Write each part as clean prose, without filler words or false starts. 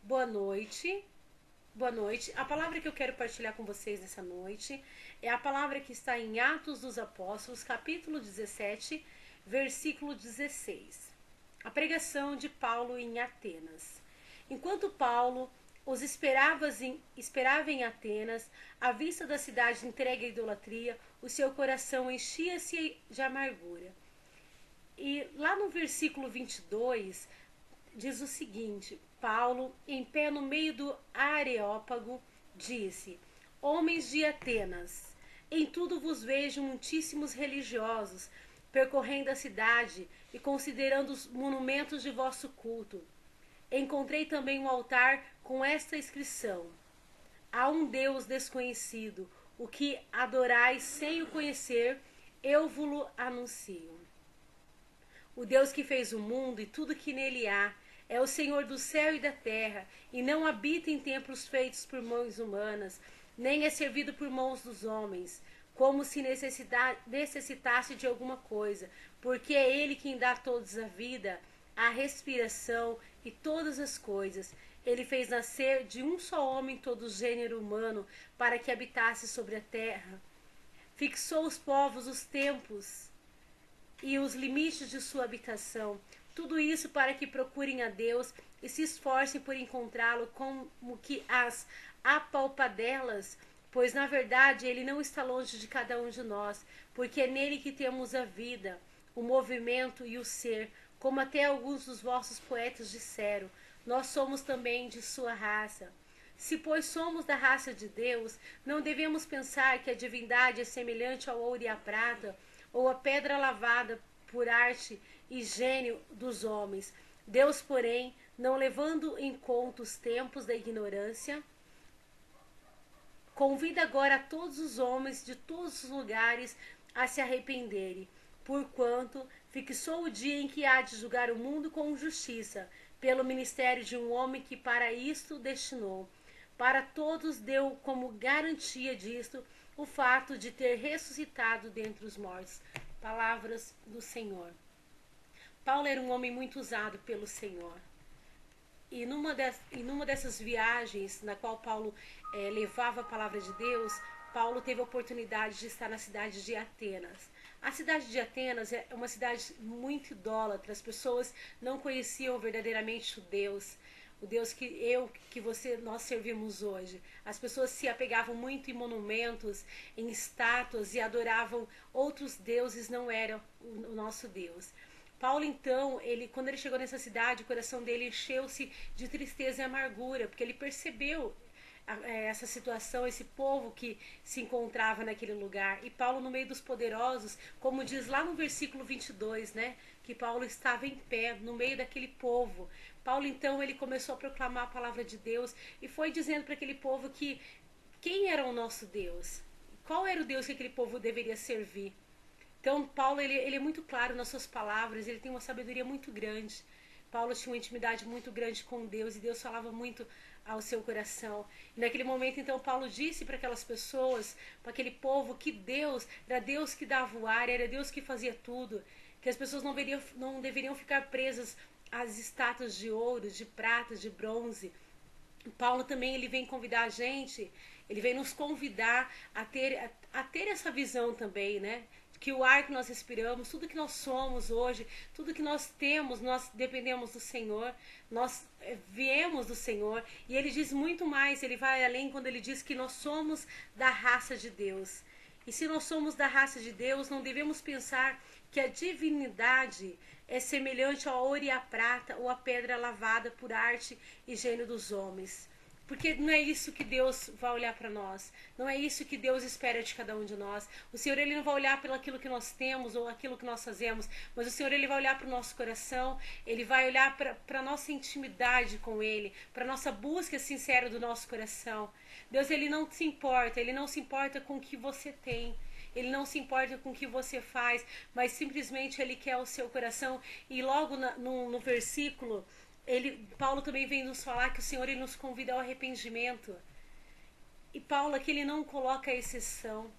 Boa noite. Boa noite. A palavra que eu quero partilhar com vocês nessa noite é a palavra que está em Atos dos Apóstolos, capítulo 17, versículo 16. A pregação de Paulo em Atenas. Enquanto Paulo os esperava em Atenas, à vista da cidade entregue à idolatria, o seu coração enchia-se de amargura. E lá no versículo 22, diz o seguinte: Paulo, em pé no meio do Areópago, disse: Homens de Atenas, em tudo vos vejo muitíssimos religiosos, percorrendo a cidade e considerando os monumentos de vosso culto. Encontrei também um altar com esta inscrição: Há um Deus desconhecido, o que adorais sem o conhecer, eu vos anuncio. O Deus que fez o mundo e tudo que nele há é o Senhor do céu e da terra, e não habita em templos feitos por mãos humanas, nem é servido por mãos dos homens, como se necessitasse de alguma coisa, porque é Ele quem dá a todos a vida, a respiração e todas as coisas. Ele fez nascer de um só homem todo o gênero humano, para que habitasse sobre a terra. Fixou os povos, os tempos e os limites de sua habitação. Tudo isso para que procurem a Deus e se esforcem por encontrá-lo como que as apalpadelas, pois na verdade ele não está longe de cada um de nós, porque é nele que temos a vida, o movimento e o ser, como até alguns dos vossos poetas disseram, nós somos também de sua raça. Se, pois, somos da raça de Deus, não devemos pensar que a divindade é semelhante ao ouro e à prata, ou a pedra lavada por arte e gênio dos homens. Deus, porém, não levando em conta os tempos da ignorância, convida agora a todos os homens de todos os lugares a se arrependerem, porquanto fixou o dia em que há de julgar o mundo com justiça, pelo ministério de um homem que para isto destinou. Para todos deu como garantia disto o fato de ter ressuscitado dentre os mortos. Palavras do Senhor. Paulo era um homem muito usado pelo Senhor. E numa dessas viagens na qual Paulo levava a palavra de Deus, Paulo teve a oportunidade de estar na cidade de Atenas. A cidade de Atenas é uma cidade muito idólatra. As pessoas não conheciam verdadeiramente o Deus que você, nós servimos hoje. As pessoas se apegavam muito em monumentos, em estátuas e adoravam outros deuses, não era o nosso Deus. Paulo, então, quando ele chegou nessa cidade, o coração dele encheu-se de tristeza e amargura, porque ele percebeu essa situação, esse povo que se encontrava naquele lugar. E Paulo, no meio dos poderosos, como diz lá no versículo 22, né, que Paulo estava em pé no meio daquele povo. Paulo, então, ele começou a proclamar a palavra de Deus e foi dizendo para aquele povo que quem era o nosso Deus, qual era o Deus que aquele povo deveria servir. Então, Paulo, ele é muito claro nas suas palavras, ele tem uma sabedoria muito grande. Paulo tinha uma intimidade muito grande com Deus e Deus falava muito ao seu coração. E naquele momento, então, Paulo disse para aquelas pessoas, para aquele povo, que Deus era Deus que dava o ar, era Deus que fazia tudo, que as pessoas não deveriam ficar presas às estátuas de ouro, de prata, de bronze. Paulo também ele vem convidar a gente, ele vem nos convidar a ter essa visão também, né? Que o ar que nós respiramos, tudo que nós somos hoje, tudo que nós temos, nós dependemos do Senhor, nós viemos do Senhor. E ele diz muito mais, ele vai além quando ele diz que nós somos da raça de Deus. E se nós somos da raça de Deus, não devemos pensar que a divindade é semelhante ao ouro e à prata ou à pedra lavada por arte e gênio dos homens. Porque não é isso que Deus vai olhar para nós. Não é isso que Deus espera de cada um de nós. O Senhor ele não vai olhar pelo aquilo que nós temos ou aquilo que nós fazemos, mas o Senhor ele vai olhar para o nosso coração, ele vai olhar para a nossa intimidade com Ele, para a nossa busca sincera do nosso coração. Deus ele não se importa com o que você tem. Ele não se importa com o que você faz, mas simplesmente ele quer o seu coração. E logo no versículo, Paulo também vem nos falar que o Senhor ele nos convida ao arrependimento. E Paulo aqui ele não coloca a exceção.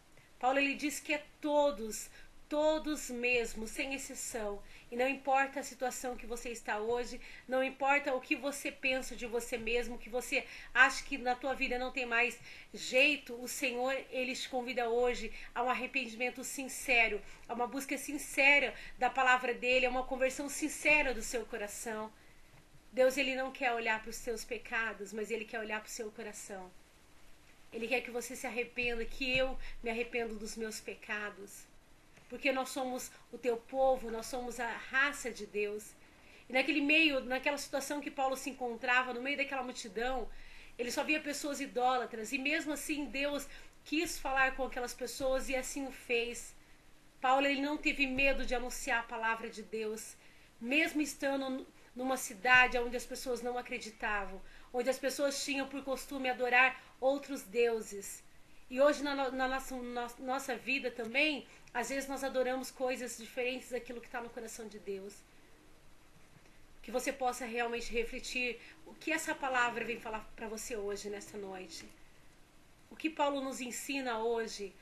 Paulo ele diz que é todos Todos mesmo, sem exceção. E não importa a situação que você está hoje, não importa o que você pensa de você mesmo, que você acha que na tua vida não tem mais jeito, o Senhor, Ele te convida hoje a um arrependimento sincero, a uma busca sincera da palavra dEle, a uma conversão sincera do seu coração. Deus, Ele não quer olhar para os seus pecados, mas Ele quer olhar para o seu coração. Ele quer que você se arrependa, que eu me arrependo dos meus pecados. Porque nós somos o teu povo, nós somos a raça de Deus. E naquele meio, naquela situação que Paulo se encontrava, no meio daquela multidão, ele só via pessoas idólatras. E mesmo assim, Deus quis falar com aquelas pessoas e assim o fez. Paulo, ele não teve medo de anunciar a palavra de Deus. Mesmo estando numa cidade onde as pessoas não acreditavam, onde as pessoas tinham por costume adorar outros deuses. E hoje na nossa vida também, às vezes nós adoramos coisas diferentes daquilo que está no coração de Deus. Que você possa realmente refletir o que essa palavra vem falar para você hoje, nesta noite. O que Paulo nos ensina hoje,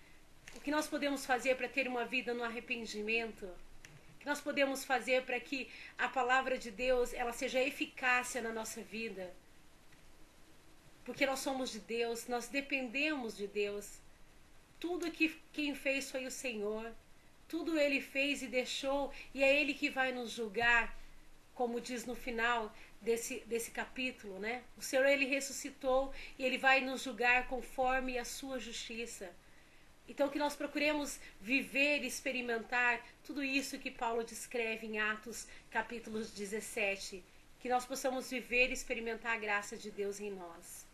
o que nós podemos fazer para ter uma vida no arrependimento, o que nós podemos fazer para que a palavra de Deus ela seja eficaz na nossa vida. Porque nós somos de Deus, nós dependemos de Deus. Tudo que quem fez foi o Senhor. Tudo Ele fez e deixou, e é Ele que vai nos julgar, como diz no final desse capítulo, né? O Senhor, Ele ressuscitou e Ele vai nos julgar conforme a sua justiça. Então que nós procuremos viver e experimentar tudo isso que Paulo descreve em Atos capítulo 17. Que nós possamos viver e experimentar a graça de Deus em nós.